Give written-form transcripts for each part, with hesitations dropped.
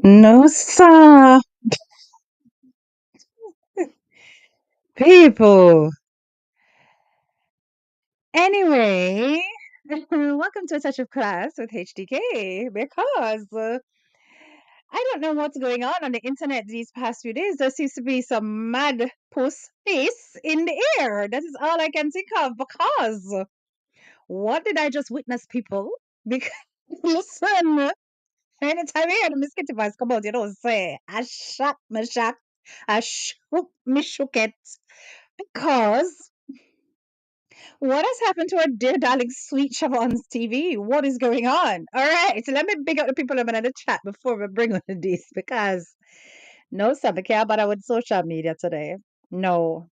No, sir. People. Anyway, welcome to A Touch of Class with HDK because I don't know what's going on the internet these past few days. There seems to be some mad puss face in the air. That is all I can think of because what did I just witness, people? Because listen, anytime I hear the mosquito voice come out, you don't say, I shot, I shook it. Because what has happened to our dear darling sweet Shavon'S TV? What is going on? All right, so let me big up the people I'm in the chat before we bring on this because no, sir, I care about our social media today. No,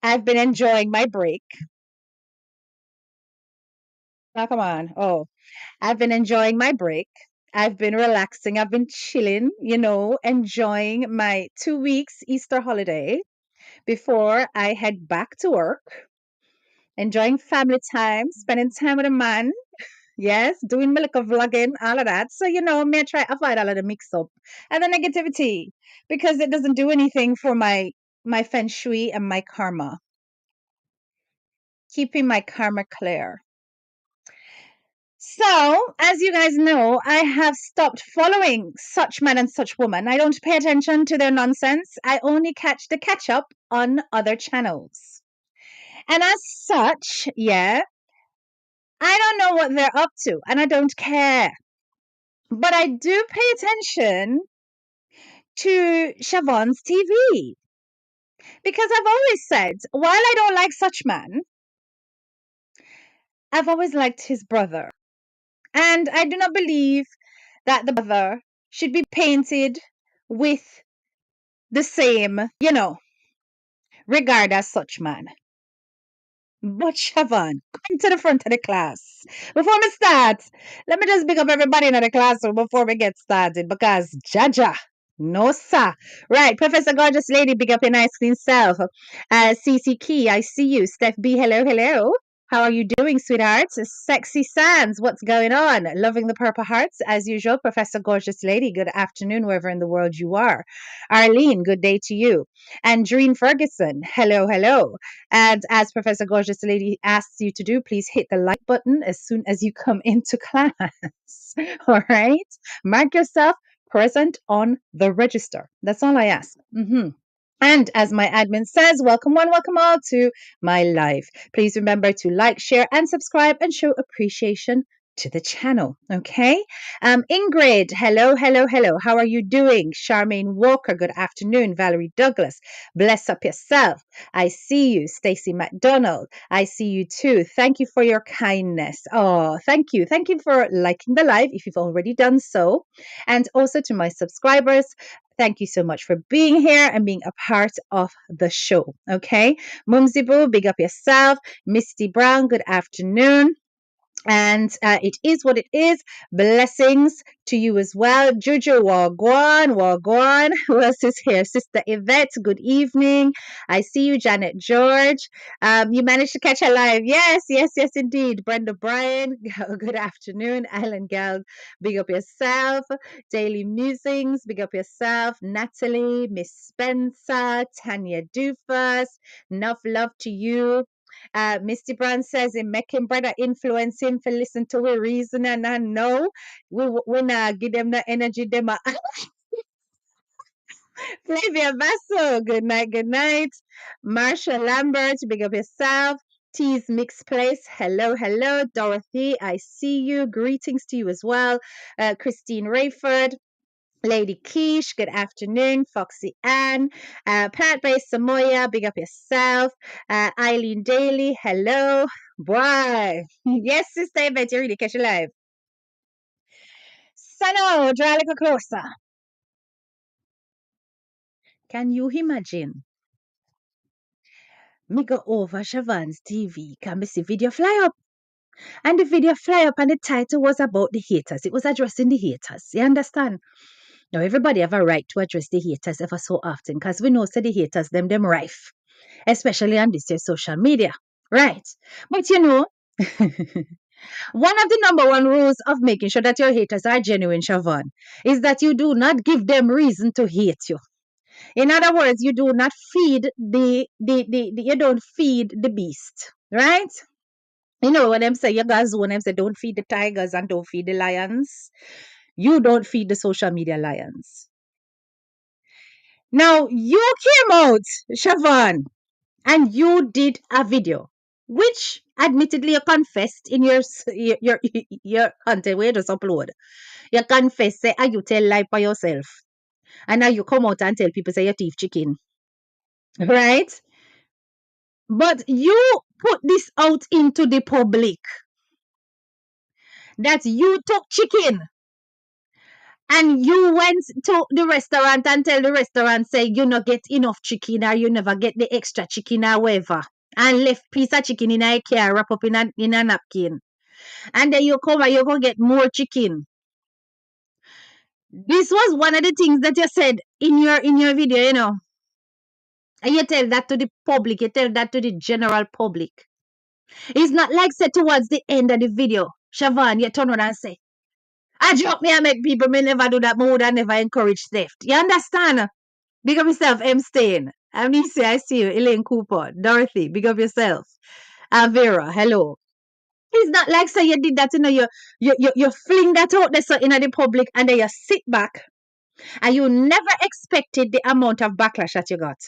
I've been enjoying my break. Now, come on. Oh, I've been enjoying my break. I've been relaxing. I've been chilling, enjoying my 2 weeks Easter holiday before I head back to work, enjoying family time, spending time with a man. Yes, doing my little vlogging, all of that. So, me I try to avoid all of the mix up and the negativity because it doesn't do anything for my feng shui and my karma. Keeping my karma clear. So, as you guys know, I have stopped following such man and such woman. I don't pay attention to their nonsense. I only catch the catch up on other channels. And as such, yeah, I don't know what they're up to and I don't care. But I do pay attention to Shavon'S TV because I've always said, while I don't like such man, I've always liked his brother. And I do not believe that the brother should be painted with the same, regard as such man. But Siobhan, come to the front of the class. Before we start, let me just pick up everybody in the classroom before we get started because Jaja. No, sir. Right, Professor Gorgeous Lady, big up your nice clean self. CC Key, I see you. Steph B, hello, hello. How are you doing, sweethearts? Sexy Sands, what's going on? Loving the Purple Hearts, as usual. Professor Gorgeous Lady, good afternoon, wherever in the world you are. Arlene, good day to you. And Dreen Ferguson, hello, hello. And as Professor Gorgeous Lady asks you to do, please hit the like button as soon as you come into class. All right? Mark yourself present on the register. That's all I ask. And as my admin says, welcome one, welcome all to my live. Please remember to like, share, and subscribe and show appreciation to the channel. Okay. Ingrid, hello, hello, hello. How are you doing? Charmaine Walker, good afternoon. Valerie Douglas, bless up yourself. I see you. Stacy McDonald, I see you too. Thank you for your kindness. Oh, thank you. Thank you for liking the live if you've already done so. And also to my subscribers, thank you so much for being here and being a part of the show. Okay. Mumsy Boo, big up yourself. Misty Brown, good afternoon. And it is what it is. Blessings to you as well. Juju Wagwan, Wagwan. Who else is here? Sister Yvette, good evening. I see you, Janet George. You managed to catch her live. Yes, yes, yes, indeed. Brenda Bryan, good afternoon. Alan Gal, big up yourself. Daily Musings, big up yourself. Natalie, Miss Spencer, Tanya Dufus. Enough love to you. Misty Brown says in making brother influence him to listen to we reason and I know we not give them the energy them a Flavia Vasso, good night, good night. Marsha Lambert, big up yourself. T's Mixed Place, hello, hello. Dorothy, I see you. Greetings to you as well. Christine Rayford, Lady Quiche, good afternoon. Foxy Ann, Plant Based Samoya, big up yourself. Eileen Daly, hello. Boy, yes, Sister Yvette, you really catch you live. Sano, draw a little closer. Can you imagine? Me go over Shavon'S TV, can me see video fly up. And the video fly up and the title was about the haters. It was addressing the haters. You understand? Now everybody have a right to address the haters ever so often because we know say the haters them rife. Especially on this social media. Right. But One of the number one rules of making sure that your haters are genuine, Siobhan, is that you do not give them reason to hate you. In other words, you do not feed the you don't feed the beast, right? You know what I'm saying? You guys when I'm saying don't feed the tigers and don't feed the lions. You don't feed the social media lions. Now you came out, Siobhan, and you did a video, which admittedly you confessed in your content where you just upload. You confess say, you tell lie by yourself, and now you come out and tell people say you thief chicken, right? But you put this out into the public that you took chicken and you went to the restaurant and tell the restaurant say you not get enough chicken or you never get the extra chicken or whatever and left piece of chicken in a car wrap up in a napkin and then you come and you go get more chicken. This was one of the things that you said in your video, and you tell that to the public, you tell that to the general public. It's not like say towards the end of the video, Siobhan, you turn around and say, I joke me, I make people may never do that, but would I never encourage theft. You understand? Big up yourself, M. Stain. Amnesia, I see you. Elaine Cooper, Dorothy, big up yourself. Vera, hello. It's not like say you did that, you fling that out there so in the public and then you sit back and you never expected the amount of backlash that you got.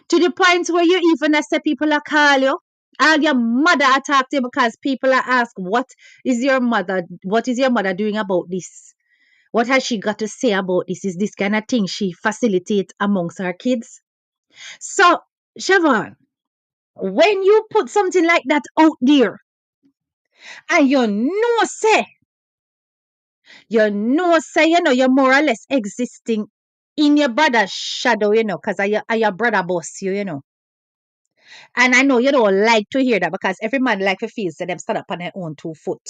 To the point where you even say people are call you. All your mother attacked you because people are ask, what is your mother doing about this? What has she got to say about this? Is this kind of thing she facilitates amongst her kids? So, Siobhan, when you put something like that out there, and you're more or less existing in your brother's shadow, because your brother boss you. And I know you don't like to hear that because every man like to feel so them stand up on their own 2 foot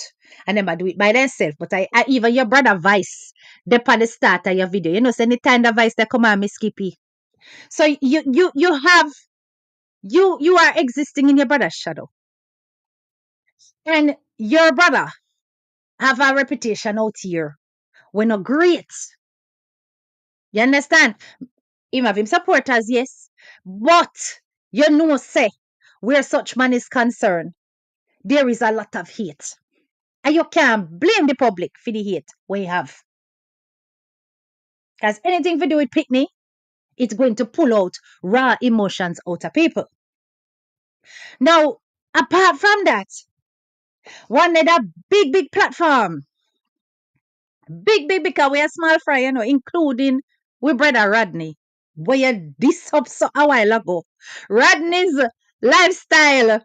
and them do it by themselves. But I even your brother Vice, they on the start of your video. So anytime the Vice they come on me Skippy. So you are existing in your brother's shadow. And your brother have a reputation out here. We're not great. You understand? Him have him supporters, yes. But say, where such man is concerned, there is a lot of hate. And you can't blame the public for the hate we have. Because anything to do with Pitney, it's going to pull out raw emotions out of people. Now, apart from that, one other big platform. Big because we are small fry, including we brother Rodney. Where you this up so a while ago. Rodney's lifestyle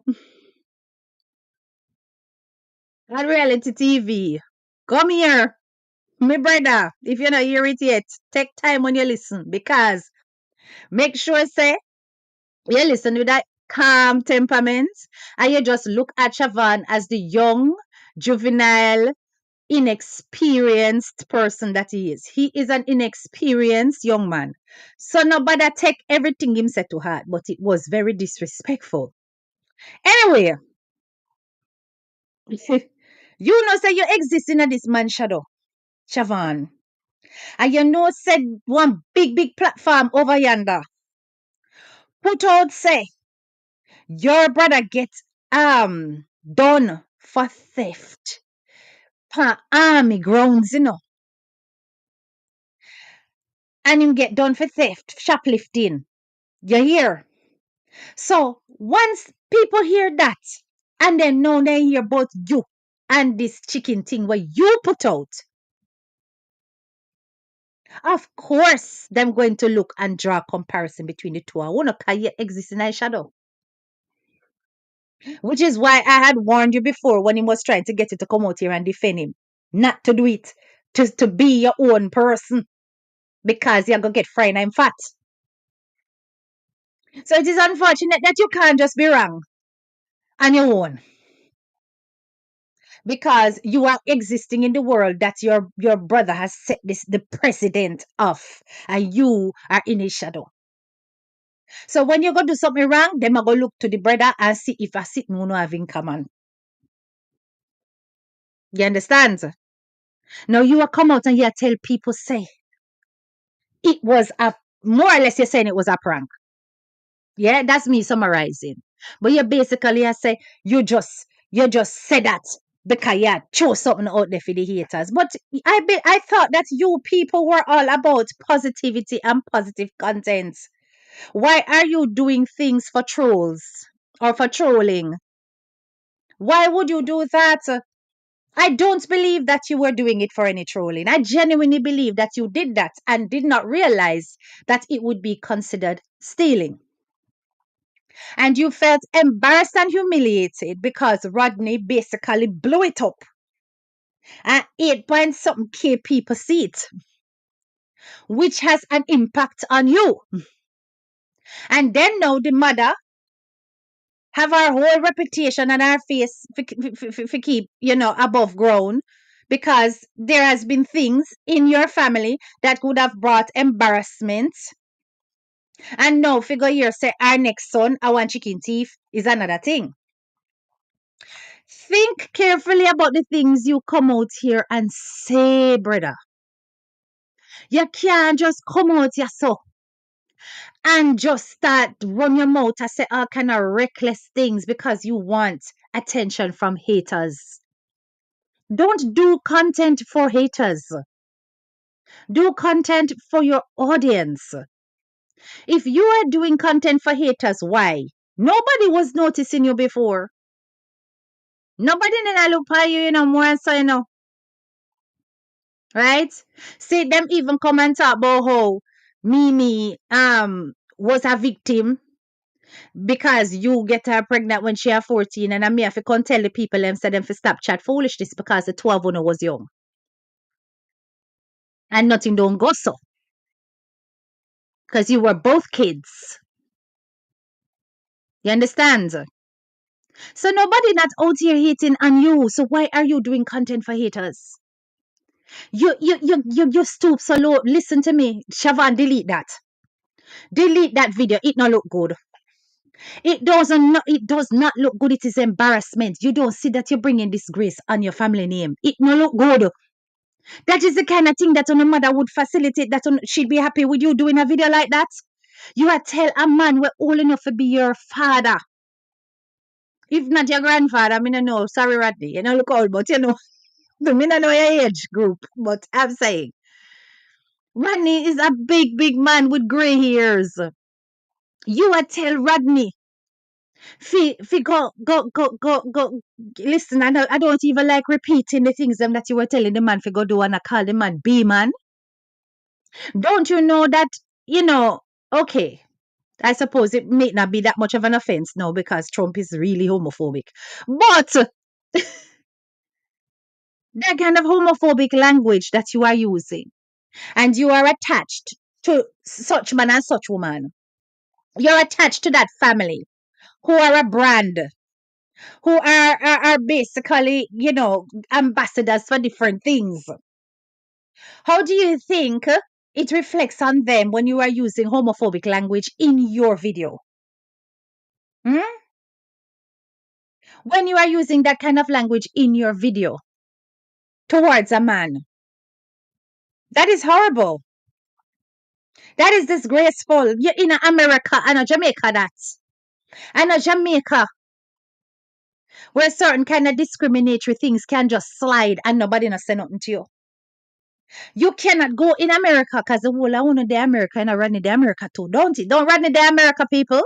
on reality TV. Come here. My brother, if you're not hear it yet, take time when you listen because make sure say you listen with that calm temperament and you just look at Siobhan as the young, juvenile, inexperienced person that he is. He is an inexperienced young man. So nobody take everything him said to heart, but it was very disrespectful. Anyway, say you exist in this man's shadow, Siobhan. And said one big platform over yonder. Put out say your brother gets done for theft per army grounds, and him get done for theft, shoplifting. You hear? So once people hear that, and then now they hear about you and this chicken thing where you put out, of course them going to look and draw a comparison between the two. I want to exist in a shadow. Which is why I had warned you before when he was trying to get you to come out here and defend him. Not to do it. To be your own person. Because you're going to get fried and fat. So it is unfortunate that you can't just be wrong on your own. Because you are existing in the world that your brother has set the president of. And you are in his shadow. So when you go do something wrong, them are going to look to the brother and see if a sit no have in common. You understand? Now you are come out and you tell people say it was a more or less you're saying it was a prank. Yeah, that's me summarizing. But you basically I say you just said that because you chose something out there for the haters. But I thought that you people were all about positivity and positive content. Why are you doing things for trolls or for trolling? Why would you do that? I don't believe that you were doing it for any trolling. I genuinely believe that you did that and did not realize that it would be considered stealing. And you felt embarrassed and humiliated because Rodney basically blew it up at 8 point something K people see it, which has an impact on you. And then now the mother have our whole reputation and our face for keep, above ground because there has been things in your family that would have brought embarrassment. And now figure here say our next son, I want chicken teeth is another thing. Think carefully about the things you come out here and say, brother. You can't just come out here so and just start run your mouth and say all kind of reckless things because you want attention from haters. Don't do content for haters. Do content for your audience. If you are doing content for haters, why? Nobody was noticing you before. Nobody did look at you, more so, right? See them even comment about how Mimi was a victim because you get her pregnant when she are 14 and I may have to come tell the people them say them for stop chat foolishness because the 12 one was young and nothing don't go so because you were both kids. You understand? So nobody not out here hating on you. So why are you doing content for haters? You stoop so low. Listen to me, Shavon. Delete that. Delete that video. It not look good. It does not look good. It is embarrassment. You don't see that you're bringing disgrace on your family name. It no look good. That is the kind of thing that on a mother would facilitate. She'd be happy with you doing a video like that. You are tell a man we're old enough to be your father. If not your grandfather, I mean, I know. Sorry, Rodney. You know, look old, but I mean, I know your age group. But I'm saying, Rodney is a big, big man with gray hairs. You are tell Rodney Fi go. Listen, I don't even like repeating the things them that you were telling the man fi go do and I call the man B man. Don't you know that, you know, okay, I suppose it may not be that much of an offense now because Trump is really homophobic. But that kind of homophobic language that you are using and you are attached to such man and such woman. You're attached to that family who are a brand who are basically, ambassadors for different things. How do you think it reflects on them when you are using homophobic language in your video? Hmm? When you are using that kind of language in your video towards a man, that is horrible. That is disgraceful. You're in America and a Jamaica, and a Jamaica where certain kind of discriminatory things can just slide and nobody not say nothing to you. You cannot go in America because the whole I want the America and I run the America too, don't it? Don't run the America, people.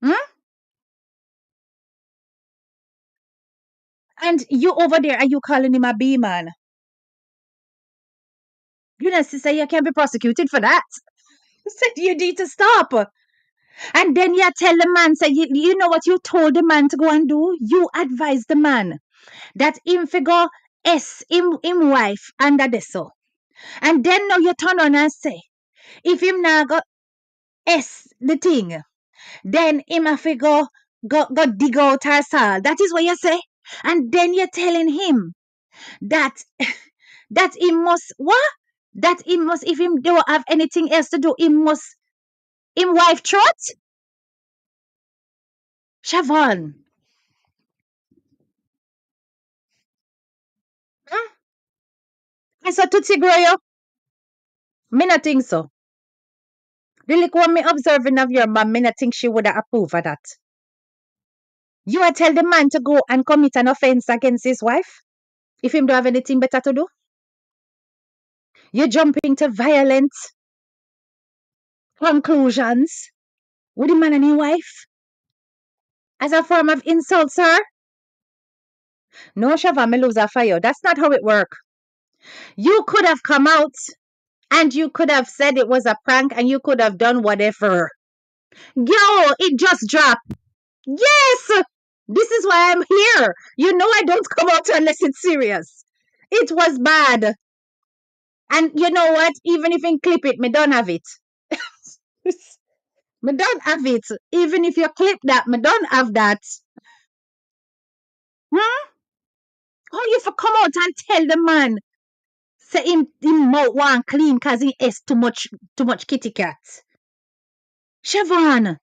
Hmm? And you over there, are you calling him a B man? You know, sister, you can be prosecuted for that. Said you need to stop. And then you tell the man, say, you know what you told the man to go and do? You advise the man that him figure him wife under the so. And then now you turn on and say, if him now go the thing, then him have to go dig out her soul. That is what you say. And then you're telling him that that he must what? That he must if him don't have anything else to do, he must him wife trot? Shavon. I saw Tootsie grow you. Me not think so. The look what me observing of your mom, me not think she would have approved of that. You would tell the man to go and commit an offense against his wife if him don't have anything better to do. You jumping to violent conclusions with the man and his wife as a form of insult, sir. No, Shava, me lose a fire. That's not how it works. You could have come out and you could have said it was a prank and you could have done whatever. Yo, it just dropped. Yes, this is why I'm here. You know I don't come out unless it's serious. It was bad. And you know what? Even if you clip it, me don't have it. Me don't have it. Even if you clip that, me don't have that. Hmm? Oh, you for come out and tell the man. Say him mouth want clean cause he ate too much kitty cat. Siobhan,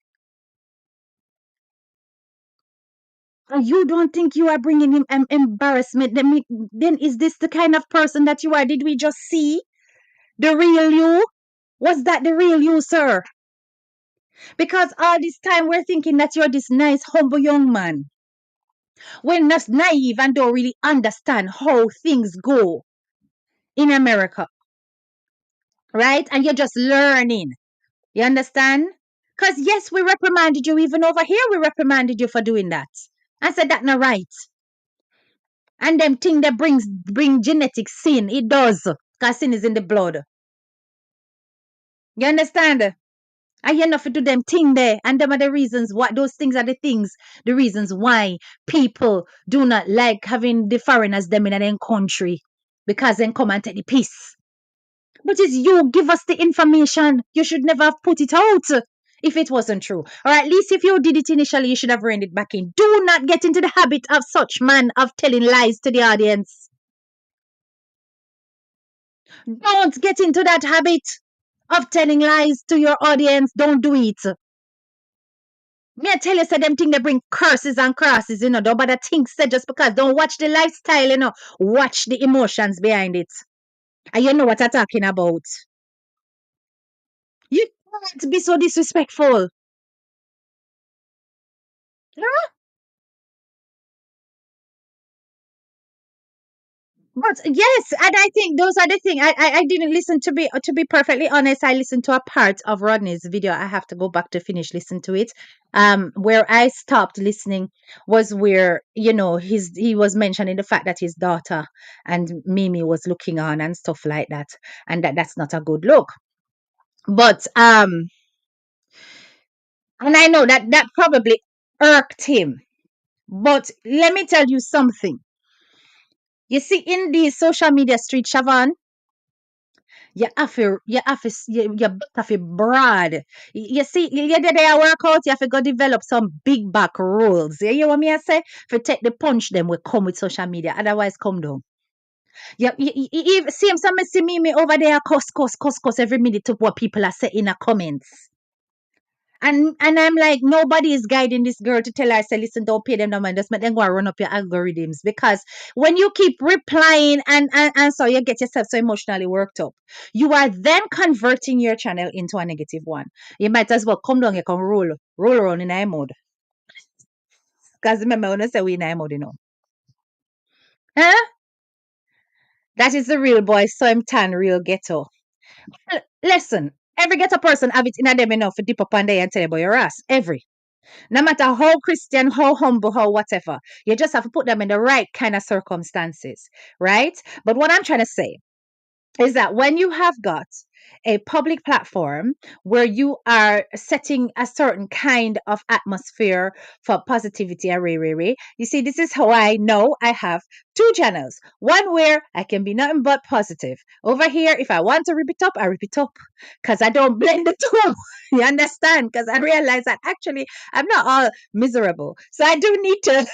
you don't think you are bringing him embarrassment? Then is this the kind of person that you are? Did we just see the real you? Was that the real you, sir? Because all this time we're thinking that you're this nice, humble young man. We're not naive and don't really understand how things go in America, right? And you're just learning. You understand? Because yes, we reprimanded you. Even over here, we reprimanded you for doing that. I said that not right. And them thing that bring genetic sin. It does. Because sin is in the blood. You understand? I hear enough to do them thing there. And them are the reasons why those things are the reasons why people do not like having the foreigners them in their country. Because then come and take the peace. But it's you give us the information. You should never have put it out if it wasn't true. Or at least if you did it initially, you should have reined it back in. Do not get into the habit of such man of telling lies to the audience. Don't get into that habit of telling lies to your audience. Don't do it. Me I tell you, say them thing they bring curses and crosses, don't bother think say just because. Don't watch the lifestyle, watch the emotions behind it. And you know what I'm talking about. You can't be so disrespectful. But yes, and I think those are the thing. I didn't listen to be perfectly honest. I listened to a part of Rodney's video. I have to go back to finish listen to it. Where I stopped listening was where he was mentioning the fact that his daughter and Mimi was looking on and stuff like that, and that's not a good look. But and I know that probably irked him. But let me tell you something. You see, in the social media street, Siobhan, you have to broad. You see, you did a workout, you have to go develop some big back rules. You hear what me I say? For take the punch them will come with social media. Otherwise, come down. See him some see me over there cuss every minute to what people are saying in the comments. And I'm like, nobody is guiding this girl to tell her, say, listen, don't pay them no mind. Just make them go and run up your algorithms. Because when you keep replying and so you get yourself so emotionally worked up, you are then converting your channel into a negative one. You might as well come down, you can roll around in I mode. Because remember, when I say we in I mode, Huh? That is the real boy, so I'm tan, real ghetto. Listen, every ghetto person have it in a them enough to dip up on there and tell you about your ass. Every. No matter how Christian, how humble, how whatever, you just have to put them in the right kind of circumstances, right? But what I'm trying to say is that when you have got a public platform where you are setting a certain kind of atmosphere for positivity and you see, this is how I know I have two channels. One where I can be nothing but positive. Over here, if I want to rip it up, I rip it up because I don't blend the two. You understand? Because I realize that actually I'm not all miserable. So I do need to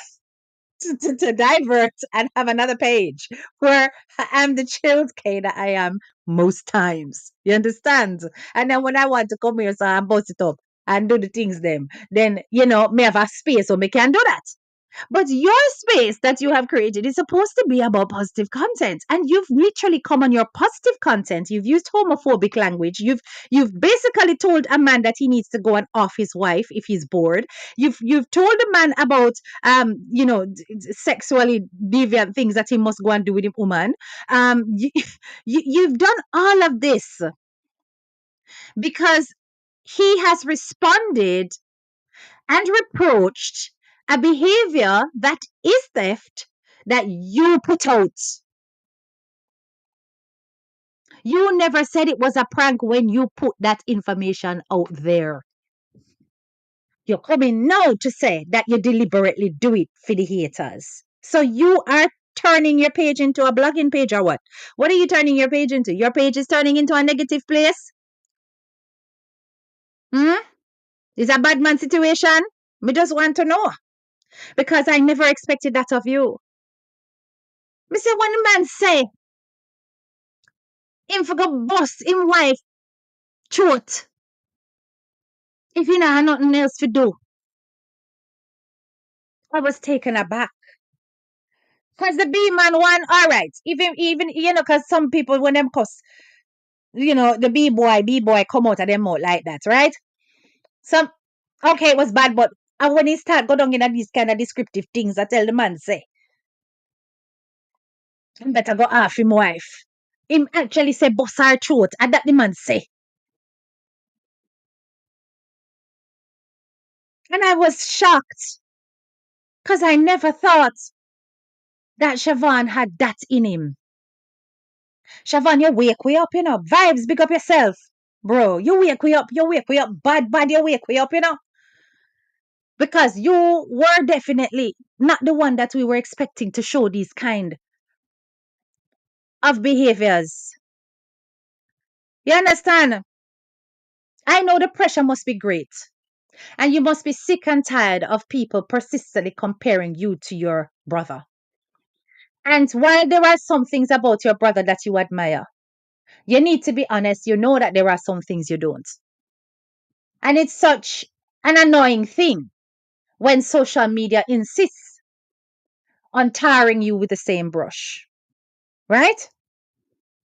divert and have another page where I am the chilled K that I am most times. You understand? And then when I want to come here, so I bust it up and do the things them, then me have a space so me can do that. But your space that you have created is supposed to be about positive content. And you've literally come on your positive content. You've used homophobic language. You've basically told a man that he needs to go and off his wife if he's bored. You've told a man about sexually deviant things that he must go and do with a woman. You've done all of this because he has responded and reproached a behavior that is theft that you put out. You never said it was a prank when you put that information out there. You're coming now to say that you deliberately do it for the haters. So you are turning your page into a blogging page or what? What are you turning your page into? Your page is turning into a negative place? Hmm? Is a bad man situation? We just want to know. Because I never expected that of you. Me say when the man say him for go bust him wife throat if he not have nothing else to do. I was taken aback. Cause the B man one, all right. Even cause some people when them cuss, the B boy come out of them mouth like that, right? Some okay, it was bad, but and when he start go down in these kind of descriptive things, I tell the man say, him better go off him wife. Him actually say bust her throat, and that the man say. And I was shocked. Cause I never thought that Siobhan had that in him. Siobhan, you wake we up, Vibes, big up yourself. Bro, you wake we up, bad, you wake we up, Because you were definitely not the one that we were expecting to show these kind of behaviors. You understand? I know the pressure must be great. And you must be sick and tired of people persistently comparing you to your brother. And while there are some things about your brother that you admire, you need to be honest. You know that there are some things you don't. And it's such an annoying thing when social media insists on tarring you with the same brush. Right?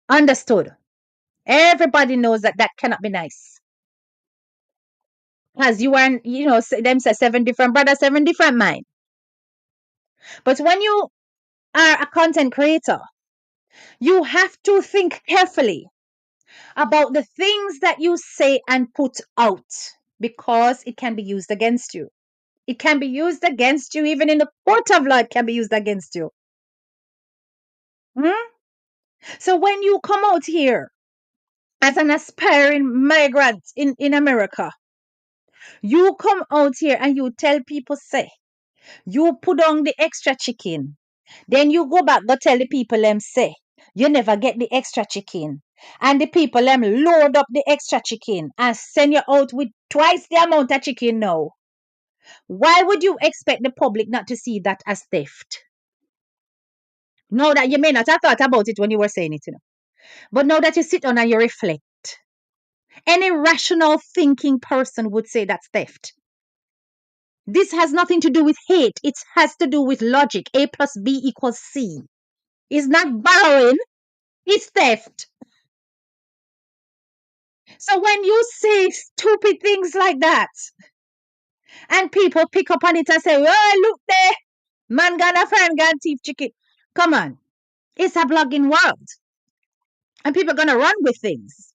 Understood. Everybody knows that that cannot be nice. Because you are, them say 7 different brothers, 7 different mind. But when you are a content creator, you have to think carefully about the things that you say and put out because it can be used against you. It can be used against you, even in the court of law, it can be used against you. Hmm? So when you come out here as an aspiring migrant in America, you come out here and you tell people, say, you put on the extra chicken. Then you go back, go tell the people them say, you never get the extra chicken. And the people them load up the extra chicken and send you out with twice the amount of chicken now. Why would you expect the public not to see that as theft? Now that you may not have thought about it when you were saying it, but now that you sit down and you reflect, any rational thinking person would say that's theft. This has nothing to do with hate. It has to do with logic. A plus B equals C. It's not borrowing, it's theft. So when you say stupid things like that, and people pick up on it and say, oh, look there, man gonna friend gonna thief chicken. Come on. It's a blogging world. And people are gonna run with things.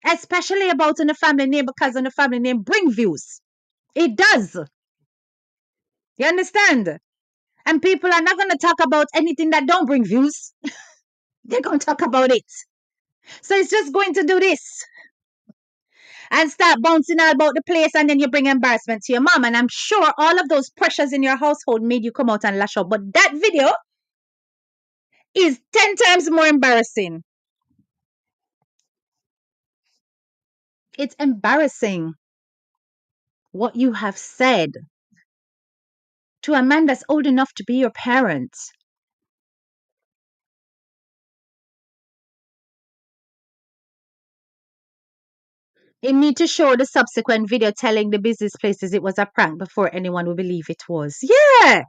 Especially about in the family name, because in the family name bring views. It does. You understand? And people are not going to talk about anything that don't bring views. They're going to talk about it. So it's just going to do this and start bouncing all about the place, and then you bring embarrassment to your mom. And I'm sure all of those pressures in your household made you come out and lash out. But that video is 10 times more embarrassing. It's embarrassing what you have said to a man that's old enough to be your parent. You need to show the subsequent video telling the business places it was a prank before anyone would believe it was. Yeah.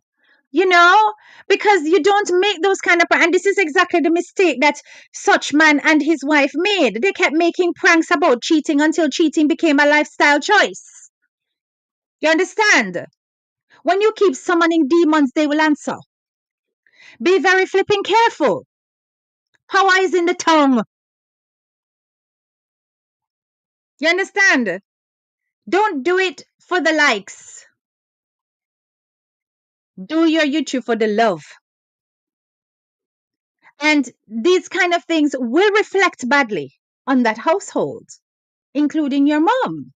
you know, because you don't make those kind of and this is exactly the mistake that such man and his wife made. They kept making pranks about cheating until cheating became a lifestyle choice. You understand? When you keep summoning demons, they will answer. Be very flipping careful. Power is in the tongue. You understand? Don't do it for the likes. Do your YouTube for the love. And these kind of things will reflect badly on that household, including your mom.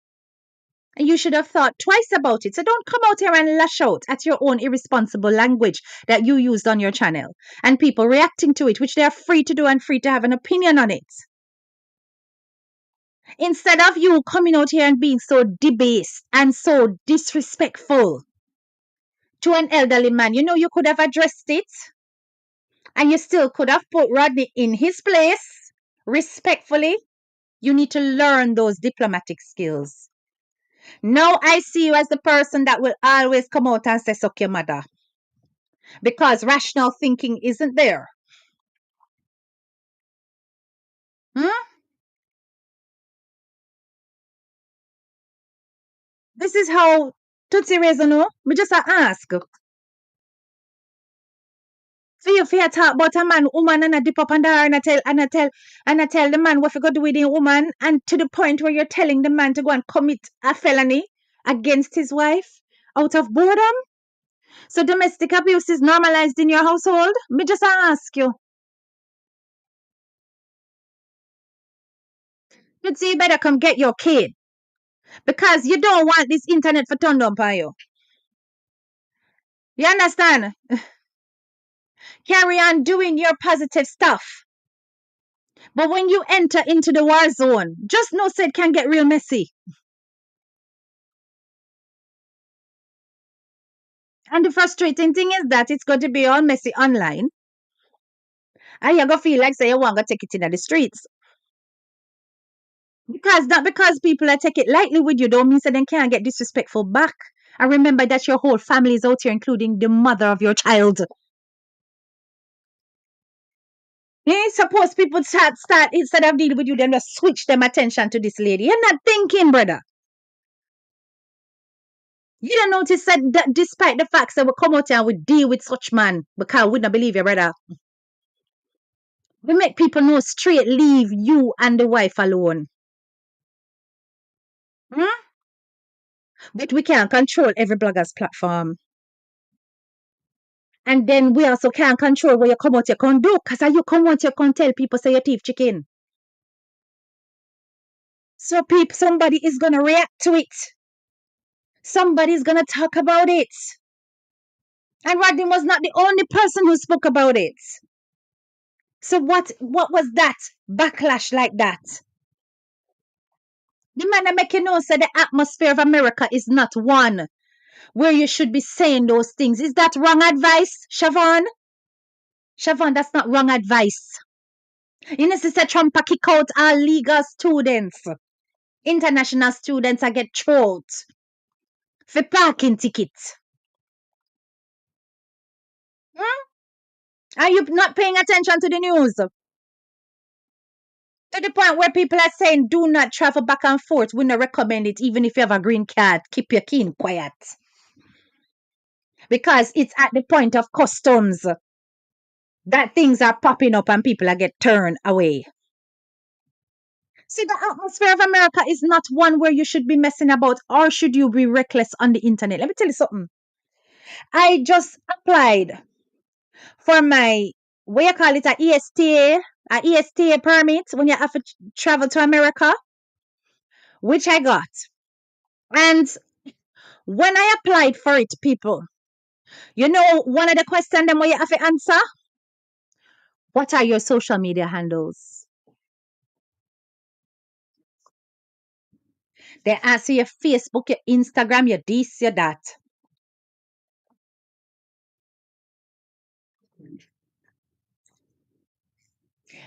And you should have thought twice about it. So don't come out here and lash out at your own irresponsible language that you used on your channel and people reacting to it, which they are free to do and free to have an opinion on it. Instead of you coming out here and being so debased and so disrespectful to an elderly man, you could have addressed it and you still could have put Rodney in his place respectfully. You need to learn those diplomatic skills. Now I see you as the person that will always come out and say, suck your mother. Because rational thinking isn't there. Hmm? This is how Tutsi reason, no? Me just a ask. For you talk about a man, woman, and a dip up under her and I tell the man what you go do with the woman, and to the point where you're telling the man to go and commit a felony against his wife out of boredom. So domestic abuse is normalized in your household. Me just ask you. You'd say you better come get your kid because you don't want this internet for turned up on you. You understand? Carry on doing your positive stuff. But when you enter into the war zone, just know it can get real messy. And the frustrating thing is that it's going to be all messy online. And you're going to feel like say you want to take it in the streets. Because not because people are take it lightly with you don't mean that they can't get disrespectful back. And remember that your whole family is out here, including the mother of your child. Suppose people start instead of dealing with you, then just switch them attention to this lady. You're not thinking, brother. You don't notice that despite the facts that we come out here and we deal with such man, because we don't believe you, brother. We make people know straight, leave you and the wife alone. Hmm? But we can't control every blogger's platform. And then we also can't control what you come out you can do. Because you come out you can tell people say you thief chicken. So somebody is gonna react to it. Somebody's gonna talk about it. And Rodney was not the only person who spoke about it. So what was that backlash like that? The man that make you know say the atmosphere of America is not one where you should be saying those things. Is that wrong advice, Shavon? Shavon, that's not wrong advice. You know, Sister Trump kick out all legal students. International students I get trolled for parking tickets. Hmm? Are you not paying attention to the news? To the point where people are saying, do not travel back and forth. We don't recommend it, even if you have a green card. Keep your keen quiet. Because it's at the point of customs that things are popping up and people are get turned away. See, the atmosphere of America is not one where you should be messing about or should you be reckless on the internet. Let me tell you something. I just applied for my, what you call it, a ESTA permit when you have to travel to America, which I got. And when I applied for it, people, one of the questions them where you have to answer, what are your social media handles? They ask you your Facebook, your Instagram, your this, your that.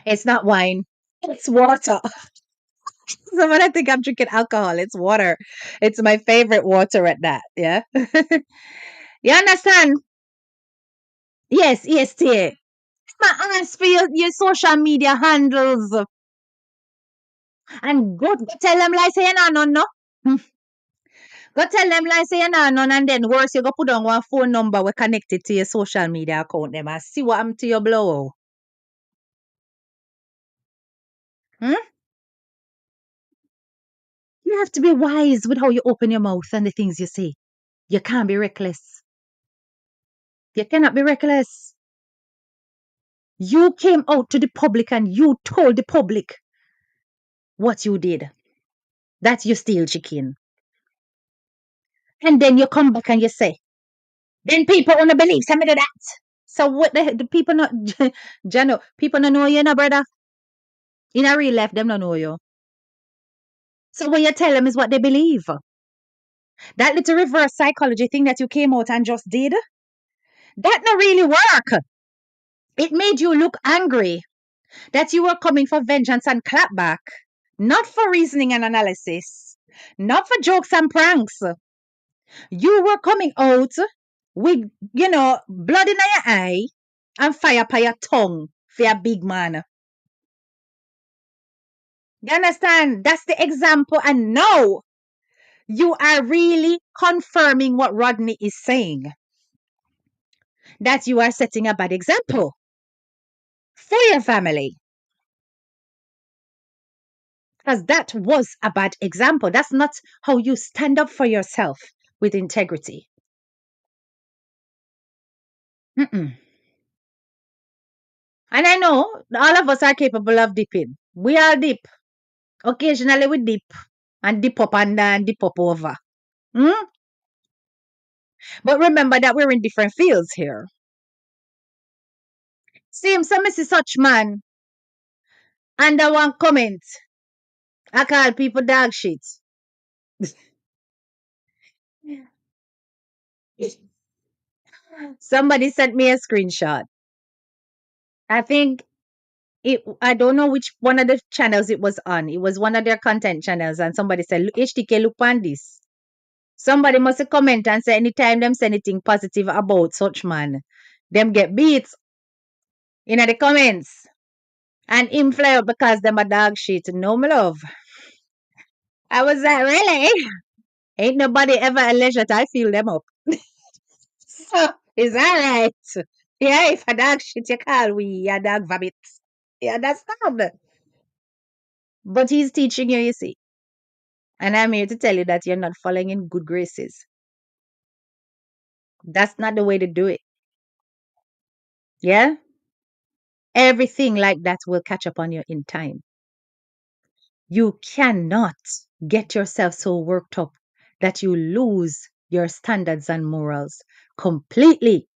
It's not wine, it's water. So when I think I'm drinking alcohol, it's water. It's my favorite water at that. Yeah. You understand? Yes, ESTA. My ask for your social media handles and go tell them like say you nah none no. Hmm. Go tell them like say you nah none and then worse you go put on one phone number we connected to your social media account them and see what happened to your blow. Hmm? You have to be wise with how you open your mouth and the things you say. You can't be reckless. You cannot be reckless. You came out to the public and you told the public what you did. That you steal chicken. And then you come back and you say, then people wanna believe some of that. So what the people not Jano, people don't know you now, brother. In a real life, them don't know you. So what you tell them is what they believe. That little reverse psychology thing that you came out and just did, that not really work. It made you look angry that you were coming for vengeance and clapback, not for reasoning and analysis, not for jokes and pranks. You were coming out with, blood in your eye and fire by your tongue for a big man. You understand? That's the example. And now you are really confirming what Rodney is saying, that you are setting a bad example for your family. Because that was a bad example. That's not how you stand up for yourself with integrity. Mm-mm. And I know all of us are capable of dipping. We all dip. Occasionally we dip and dip up and down, dip up over. Mm? But remember that we're in different fields here. Same, some is such man. Under one comment, I call people dog shit. Somebody sent me a screenshot. I think I don't know which one of the channels it was on. It was one of their content channels, and somebody said, HTK, look on this. Somebody must have comment and say anytime them say anything positive about such man, them get beat in the comments. And him fly out because them a dog shit. No, my love. I was like, really? Ain't nobody ever alleged that I feel them up. So, it's alright. Yeah, if a dog shit, you call we a dog vomit. You understand? But he's teaching you, you see. And I'm here to tell you that you're not falling in good graces. That's not the way to do it. Yeah? Everything like that will catch up on you in time. You cannot get yourself so worked up that you lose your standards and morals completely.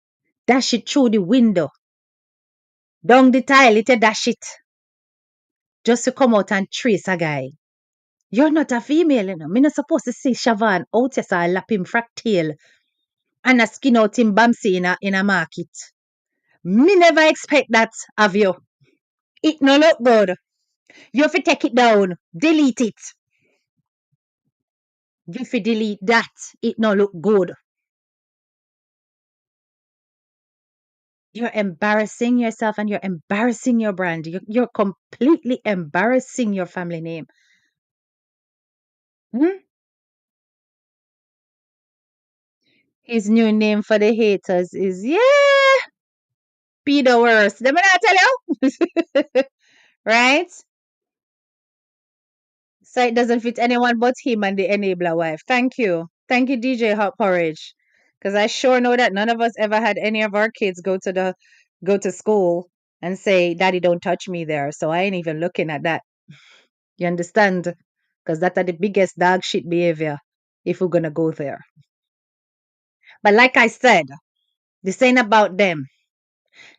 Dash it through the window. Down the tile, it a dash it. Just to come out and trace a guy. You're not a female, you know. Me not supposed to see Shavon out here, so I lap him frack tail and a skin out him bamsi in a market. Me never expect that of you. It no look good. You have to take it down. Delete it. You have to delete that. It no look good. You're embarrassing yourself and you're embarrassing your brand. You're completely embarrassing your family name. Hmm? His new name for the haters is, yeah, be the worst. Let me not tell you. Right? So it doesn't fit anyone but him and the enabler wife. Thank you. Thank you, DJ Hot Porridge. Because I sure know that none of us ever had any of our kids go to school and say, Daddy, don't touch me there. So I ain't even looking at that. You understand? Because that's the biggest dog shit behavior if we're gonna go there. But like I said, this ain't about them.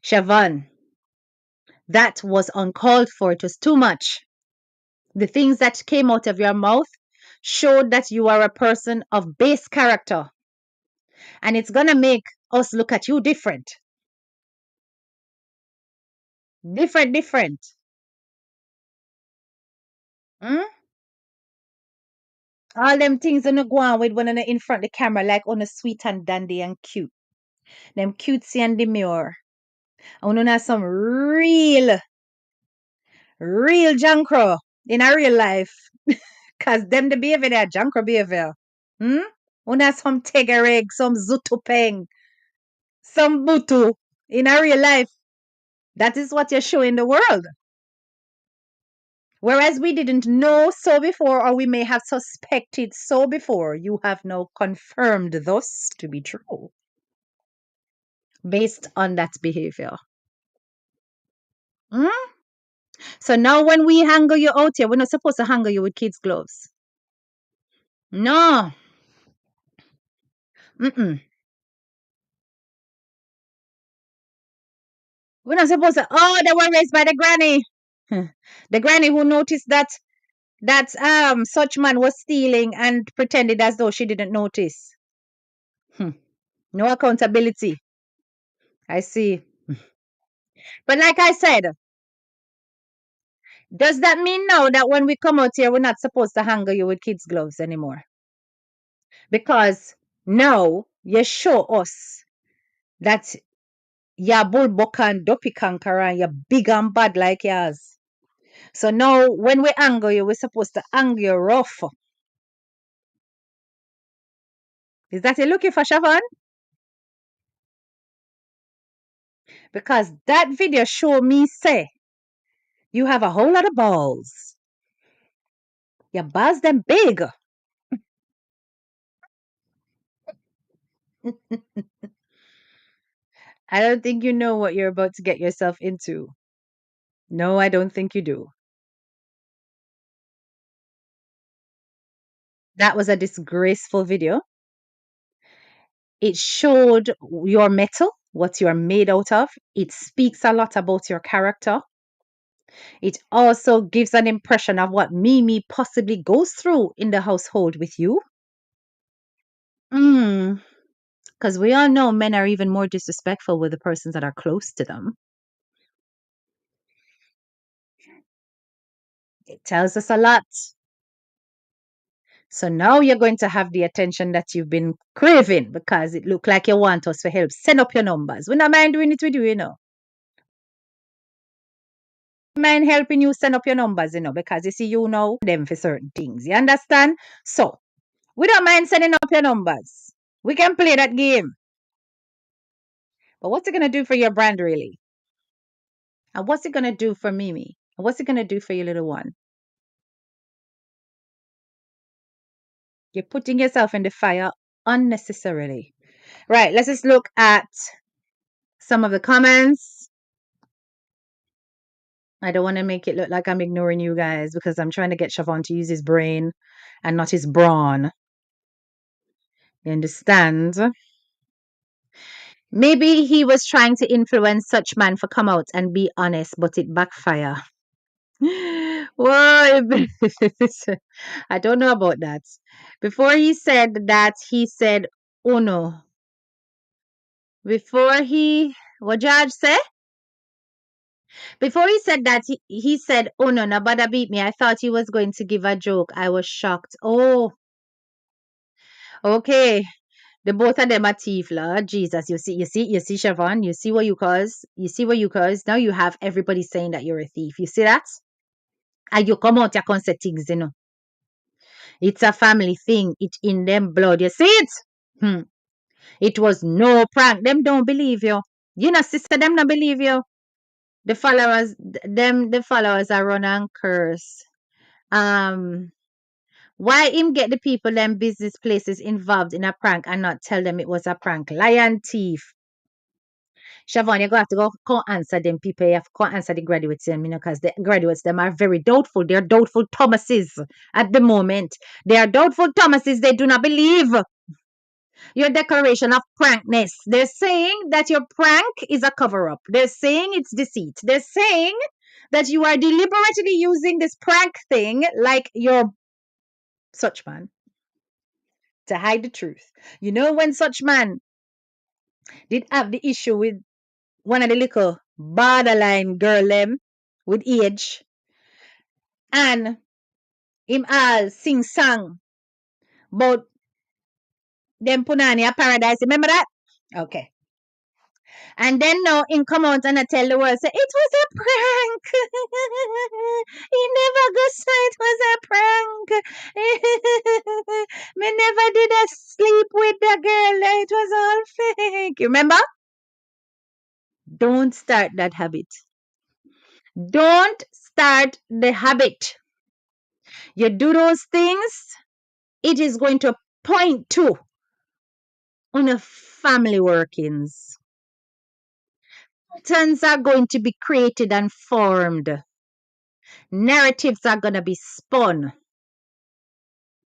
Shavon, that was uncalled for. It was too much. The things that came out of your mouth showed that you are a person of base character. And it's gonna make us look at you different. Different. Mm? All them things on go on with when you're in front of the camera, like on a sweet and dandy and cute. Them cutesy and demure. I want to know some real jankro in a real life. Cause them the behavior there, jankro behavior. Hmm? Una some tegereg, some zutupeng, some butu in a real life. That is what you're showing the world. Whereas we didn't know so before, or we may have suspected so before, you have now confirmed thus to be true based on that behavior. Hmm? So now when we hang you out here, we're not supposed to hang you with kids' gloves. No. Mm-mm. We're not supposed to. Oh, they were raised by the granny. The granny who noticed that such man was stealing and pretended as though she didn't notice. Hmm. No accountability. I see. But like I said, does that mean now that when we come out here, we're not supposed to hang you with kids' gloves anymore? Because now you show us that you're bullbuck dopey conqueror and you're big and bad like yours. So now when we anger you, we're supposed to anger you rough. Is that you looking for, Shavon? Because that video show me say you have a whole lot of balls. Your balls them big. I don't think you know what you're about to get yourself into. No, I don't think you do. That was a disgraceful video. It showed your metal, what you're made out of. It speaks a lot about your character. It also gives an impression of what Mimi possibly goes through in the household with you. Because we all know men are even more disrespectful with the persons that are close to them. It tells us a lot. So now you're going to have the attention that you've been craving because it looked like you want us for help. Send up your numbers. We don't mind doing it with you, Mind helping you send up your numbers, because you see, you know them for certain things. You understand? So we don't mind sending up your numbers. We can play that game. But what's it gonna do for your brand really? And what's it gonna do for Mimi? And what's it gonna do for your little one? You're putting yourself in the fire unnecessarily. Right, let's just look at some of the comments. I don't want to make it look like I'm ignoring you guys because I'm trying to get Shavon to use his brain and not his brawn. You understand? Maybe he was trying to influence such man for come out and be honest, but it backfire. Why? I don't know about that. Before he said that, he said, "Oh no." Before what Judge say? Before he said that, he said, "Oh no, nobody beat me." I thought he was going to give a joke. I was shocked. Oh, okay. The both of them are thief, Lord Jesus. You see, Siobhan. You see what you cause. You see what you cause. Now you have everybody saying that you're a thief. You see that? And you come out, you can say things. It's a family thing. It's in them blood. You see it? Hmm. It was no prank. Them don't believe you. You know, sister, them don't believe you. The followers are run and curse. Um, why him get the people them business places involved in a prank and not tell them it was a prank? Lion thief. Siobhan, you're going to have to go answer them people. You have to go answer the graduates, because the graduates, them are very doubtful. They're doubtful Thomases at the moment. They are doubtful Thomases. They do not believe your declaration of prankness. They're saying that your prank is a cover up. They're saying it's deceit. They're saying that you are deliberately using this prank thing like your such man to hide the truth. When such man did have the issue with one of the little borderline girl them with age and him all sing song about them punani a paradise. Remember that? Okay. And then now him come out and I tell the world, say, it was a prank. He never go say it was a prank. Me never did a sleep with the girl. It was all fake. You remember? Don't start that habit. Don't start the habit. You do those things, it is going to point to on a family workings. Patterns are going to be created and formed. Narratives are going to be spun.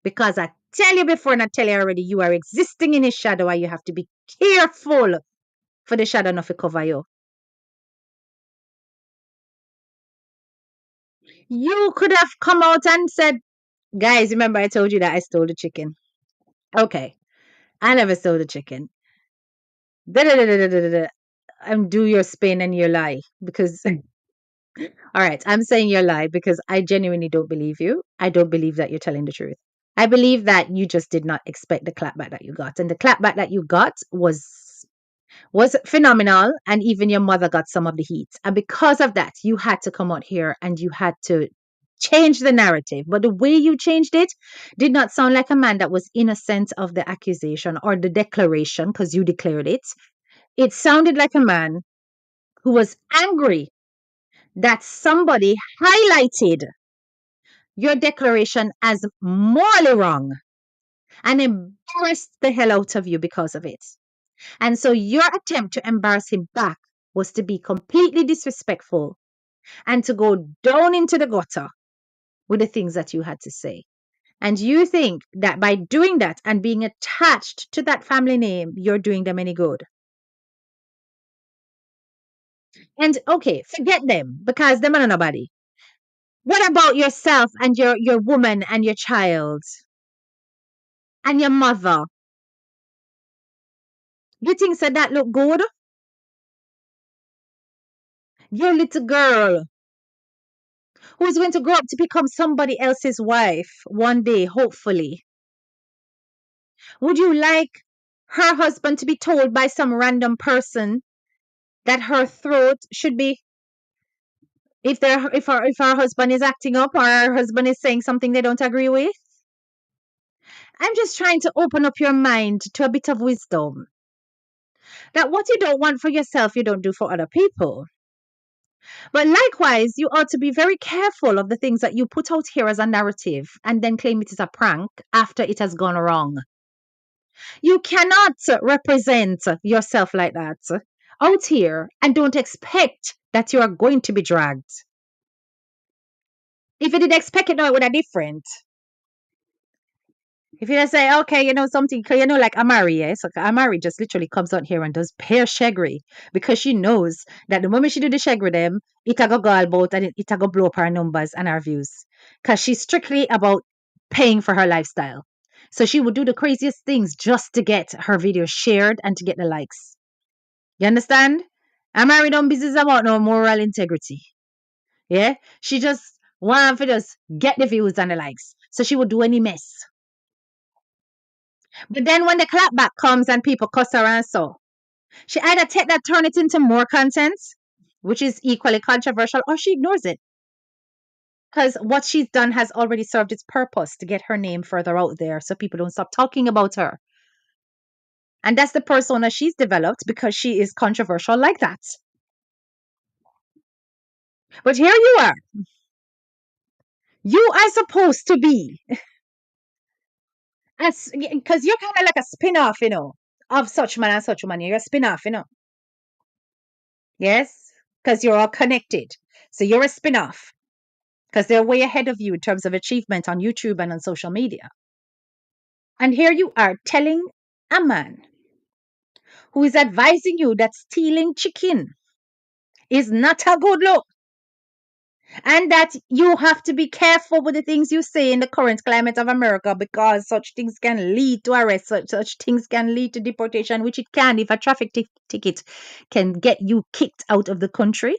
Because I tell you before and I tell you already, you are existing in a shadow and you have to be careful for the shadow not to cover you. You could have come out and said, guys, remember I told you that I stole the chicken. Okay, I never stole the chicken. Da, da, da, da, da, da, da. And do your spin and your lie because all right, I'm saying your lie because I genuinely don't believe you. I don't believe that you're telling the truth. I believe that you just did not expect the clapback that you got, and the clapback that you got was phenomenal, and even your mother got some of the heat, and because of that you had to come out here and you had to change the narrative. But the way you changed it did not sound like a man that was innocent of the accusation or the declaration, because you declared it. It sounded like a man who was angry that somebody highlighted your declaration as morally wrong and embarrassed the hell out of you because of it. And so your attempt to embarrass him back was to be completely disrespectful and to go down into the gutter with the things that you had to say. And you think that by doing that and being attached to that family name, you're doing them any good. And okay, forget them because them are nobody. What about yourself and your woman and your child and your mother? You think so that look good? Your little girl who is going to grow up to become somebody else's wife one day, hopefully. Would you like her husband to be told by some random person that her throat should be if her husband is acting up or her husband is saying something they don't agree with? I'm just trying to open up your mind to a bit of wisdom. That what you don't want for yourself, you don't do for other people. But likewise, you ought to be very careful of the things that you put out here as a narrative and then claim it is a prank after it has gone wrong. You cannot represent yourself like that out here and don't expect that you are going to be dragged. If you did expect it, no, it would have different. If you just say, okay, you know something, like Amari, yes, so Amari just literally comes out here and does pear shaggery because she knows that the moment she do the shaggery them, it a go all about and it a go blow up her numbers and her views because she's strictly about paying for her lifestyle. So she would do the craziest things just to get her video shared and to get the likes. You understand? Amari don't business about no moral integrity. Yeah, she just want to just get the views and the likes. So she would do any mess. But then when the clapback comes and people cuss her and so, she either take that, turn it into more content, which is equally controversial, or she ignores it. Because what she's done has already served its purpose to get her name further out there so people don't stop talking about her. And that's the persona she's developed because she is controversial like that. But here you are. You are supposed to be, because you're kind of like a spin off, of such man and such woman. You're a spin off, Yes? Because you're all connected. So you're a spin off. Because they're way ahead of you in terms of achievement on YouTube and on social media. And here you are telling a man who is advising you that stealing chicken is not a good look and that you have to be careful with the things you say in the current climate of America because such things can lead to arrest, such things can lead to deportation, which it can if a traffic ticket can get you kicked out of the country.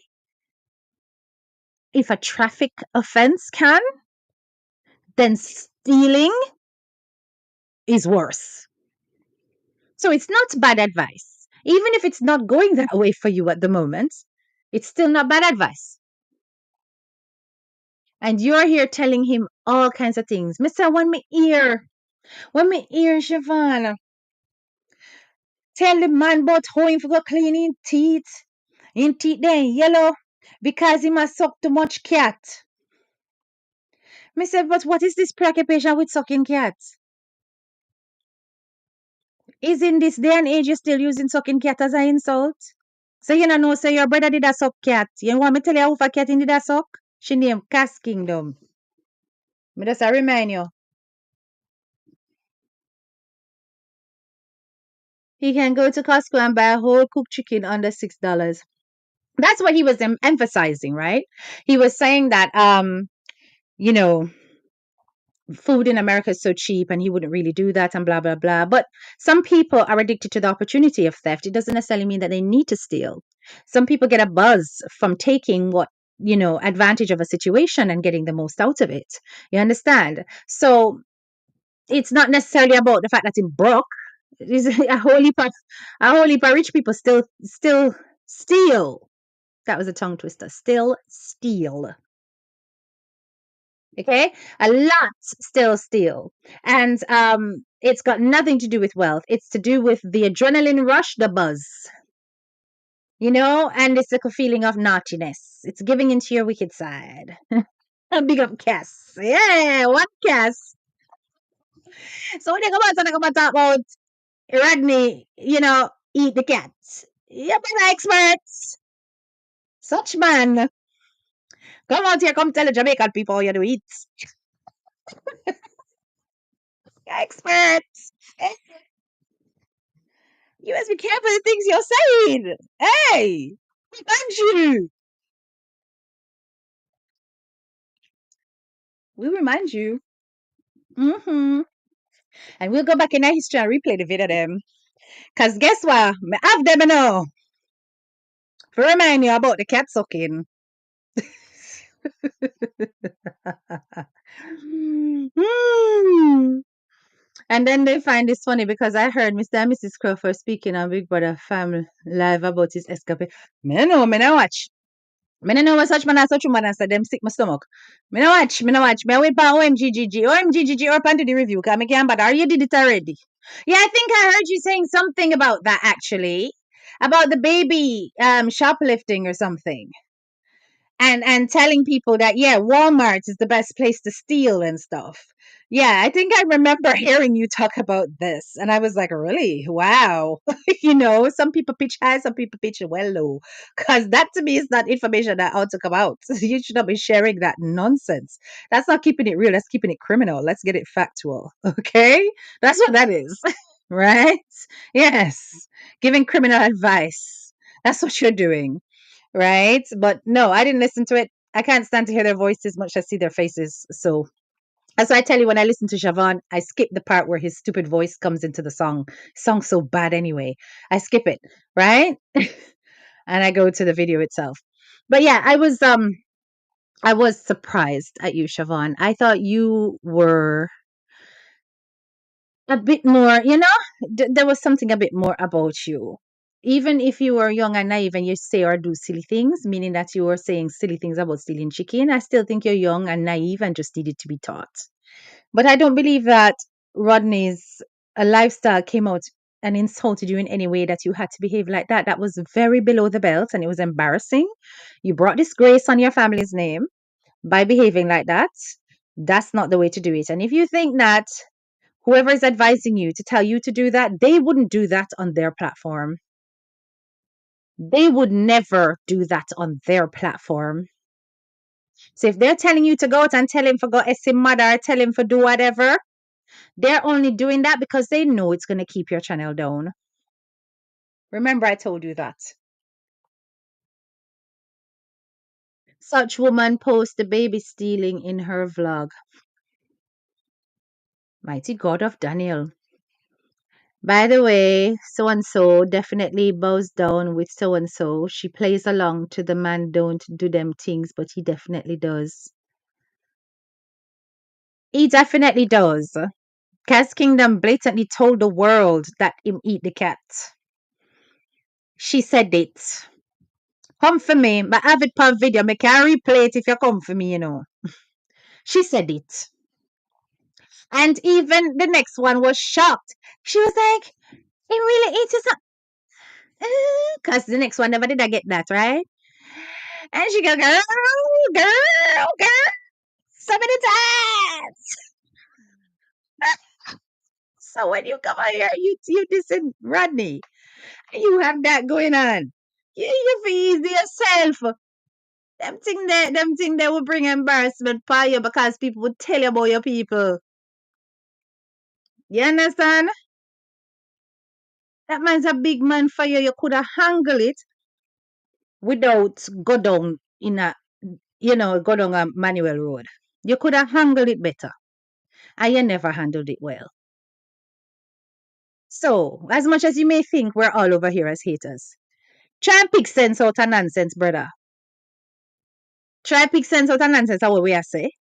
If a traffic offense can, then stealing is worse. So it's not bad advice. Even if it's not going that way for you at the moment, it's still not bad advice. And you're here telling him all kinds of things. Mister, when me ear, Siobhan, tell the man about how him for go clean him teeth. Him teeth then yellow because he must suck too much cat. Me say, but what is this preoccupation with sucking cats? Is in this day and age you still using sucking cat as an insult? So you know, so your brother did a suck cat. You want me tell you how a cat in did a suck? She named Cass Kingdom. Me just a remind you. He can go to Costco and buy a whole cooked chicken under $6. That's what he was emphasizing, right? He was saying that you know, food in America is so cheap and he wouldn't really do that and blah blah blah. But some people are addicted to the opportunity of theft. It doesn't necessarily mean that they need to steal. Some people get a buzz from taking what advantage of a situation and getting the most out of it. You understand? So it's not necessarily about the fact that it broke. It's a whole heap of rich people still steal. That was a tongue twister. Still steal. Okay, a lot still steal, and it's got nothing to do with wealth. It's to do with the adrenaline rush, the buzz, and it's like a feeling of naughtiness. It's giving into your wicked side. Big up Cass. Yeah, one Cass. So when they come and talk about Rodney, eat the cat. Yeah, better experts. Such man. Come out here, come tell the Jamaican people how you do it. Experts. You must be careful the things you're saying. Hey, thank you. We remind you. Mm-hmm. And we'll go back in our history and replay the video them. Because guess what? Me have them now. To remind you about the cat sucking. Hmm. And then they find this funny because I heard Mr. and Mrs. Crawford speaking on Big Brother Family Live about his escapade. Me no, me no watch. Me no know what such man and such woman and said them sick my stomach. Me no watch. Me wait for OMGGG up and do the review because I can't bother. You did it already. Yeah, I think I heard you saying something about that actually. About the baby shoplifting or something and telling people that Walmart is the best place to steal and stuff. Yeah, I think I remember hearing you talk about this and I was like, really? Wow. Some people pitch high, some people pitch well low, because that to me is not information that ought to come out. You should not be sharing that nonsense. That's not keeping it real, that's keeping it criminal. Let's get it factual. Okay, that's what that is. Right? Yes, giving criminal advice, that's what you're doing. Right? But no, I didn't listen to it. I can't stand to hear their voices much as see their faces. So that's why I tell you, when I listen to Shavon, I skip the part where his stupid voice comes into the song. Song's so bad anyway. I skip it, right? And I go to the video itself. But yeah, I was surprised at you, Shavon. I thought you were a bit more, there was something a bit more about you. Even if you were young and naive and you say or do silly things, meaning that you were saying silly things about stealing chicken, I still think you're young and naive and just needed to be taught. But I don't believe that Rodney's lifestyle came out and insulted you in any way that you had to behave like that. That was very below the belt and it was embarrassing. You brought disgrace on your family's name by behaving like that. That's not the way to do it. And if you think that whoever is advising you to tell you to do that, they wouldn't do that on their platform. They would never do that on their platform. So if they're telling you to go out and tell him for go S him mother, tell him for do whatever, they're only doing that because they know it's going to keep your channel down. Remember, I told you that. Such woman posts the baby stealing in her vlog. Mighty God of Daniel. By the way, so and so definitely bows down with so and so. She plays along to the man don't do them things, but he definitely does. He definitely does. Cat's Kingdom blatantly told the world that him eat the cat. She said it. Come for me. I have it per video. Me can replay it if you come for me. She said it. And even the next one was shocked. She was like, it really is just because the next one never did I get that, right? And she go, girl, so many times. So when you come out here, you listen, Rodney, you have that going on. You feel easy yourself. Them thing that will bring embarrassment for you because people would tell you about your people. You understand? That man's a big man for you. You could have handled it without go down in a go down a manual road. You could have handled it better. And you never handled it well. So, as much as you may think we're all over here as haters, try and pick sense out of nonsense, brother. Try pick sense out of nonsense, how we are say.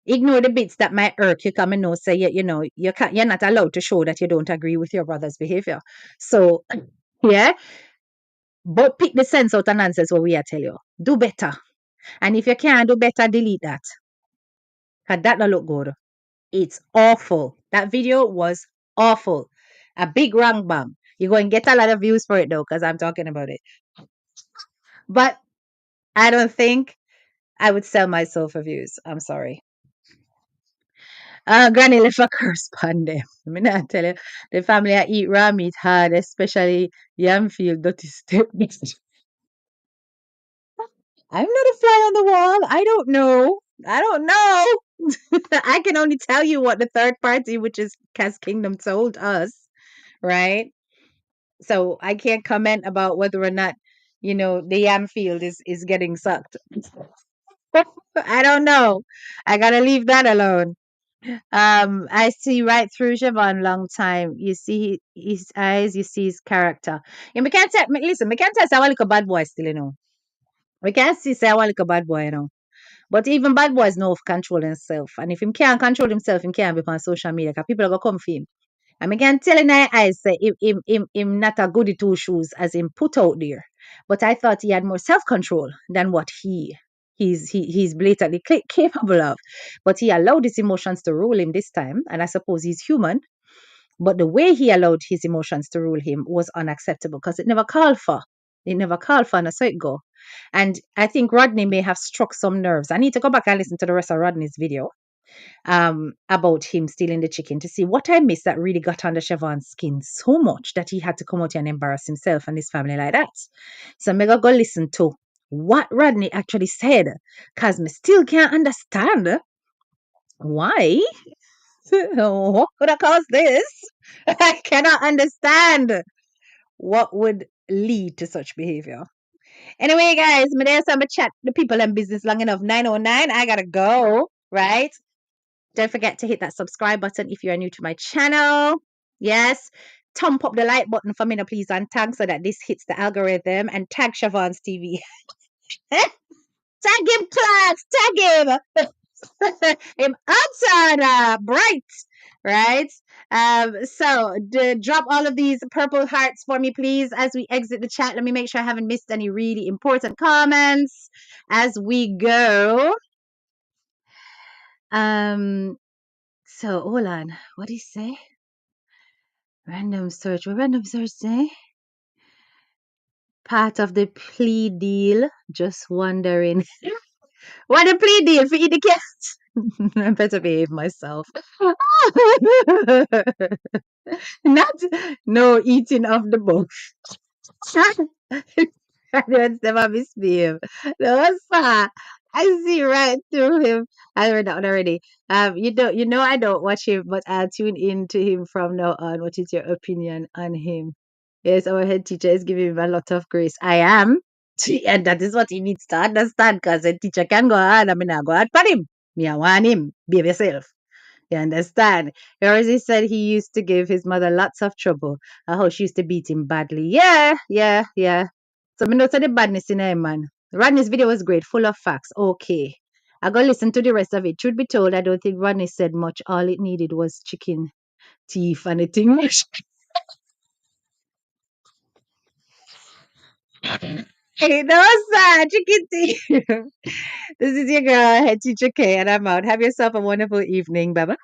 Ignore the bits that might irk you, come and know, say, you're not allowed to show that you don't agree with your brother's behavior. So, yeah, but pick the sense out of nonsense, what we are tell you. Do better. And if you can't do better, delete that. Because that don't look good. It's awful. That video was awful. A big wrong bang. You're going to get a lot of views for it though, because I'm talking about it. But I don't think I would sell myself for views. I'm sorry. Granny left a curse upon them. I mean, I tell you, the family I eat raw meat hard, especially Yamfield, dirty step. I'm not a fly on the wall. I don't know. I don't know. I can only tell you what the third party, which is Cas Kingdom, told us, right? So I can't comment about whether or not, the yam field is getting sucked. I don't know. I gotta leave that alone. I see right through Javon long time. You see his eyes, you see his character. And we can't tell, listen, we can't tell say I want like a bad boy still. We can't see say I want like a bad boy. But even bad boys know of control himself. And if him can't control himself, him can't be on social media because people are gonna come for him. And I can tell in my eyes say him not a goody two shoes as him put out there. But I thought he had more self-control than what he's blatantly capable of. But he allowed his emotions to rule him this time. And I suppose he's human. But the way he allowed his emotions to rule him was unacceptable because it never called for. It never called for, and so it go. And I think Rodney may have struck some nerves. I need to go back and listen to the rest of Rodney's video about him stealing the chicken to see what I missed that really got under Shavon'S skin so much that he had to come out here and embarrass himself and his family like that. So I'm going to go listen to what Rodney actually said because me still can't understand why. What could have caused this? I cannot understand what would lead to such behavior. Anyway, guys, me there some chat the people and business long enough. 9:09. I gotta go, right? Don't forget to hit that subscribe button if you are new to my channel. Yes. Thump up the like button for me, now, please, and tag so that this hits the algorithm and tag Shavon'S TV. Tag him, class. Tag him. him outside bright, right? So drop all of these purple hearts for me, please, as we exit the chat. Let me make sure I haven't missed any really important comments as we go. So hold on. What did he say? Random search. What random search say? Part of the plea deal. Just wondering. What a plea deal for eat the cat? I better behave myself. Not no eating of the book. That's never misbehave. No, sir. I see right through him. I read that one already. I don't watch him, but I'll tune in to him from now on. What is your opinion on him? Yes, our head teacher is giving him a lot of grace. I am. And that is what he needs to understand because the teacher can go hard. I mean, I go hard for him. Me, I want him. Behave yourself. You understand? He already said he used to give his mother lots of trouble. How she used to beat him badly. Yeah. So me noticed the badness in him, man. Rodney's video was great, full of facts. Okay. I go listen to the rest of it. Truth be told, I don't think Rodney said much. All it needed was chicken teeth and a thing. Hey, no sad. You continue. This is your girl, Head Teacher K, and I'm out. Have yourself a wonderful evening. Bye bye.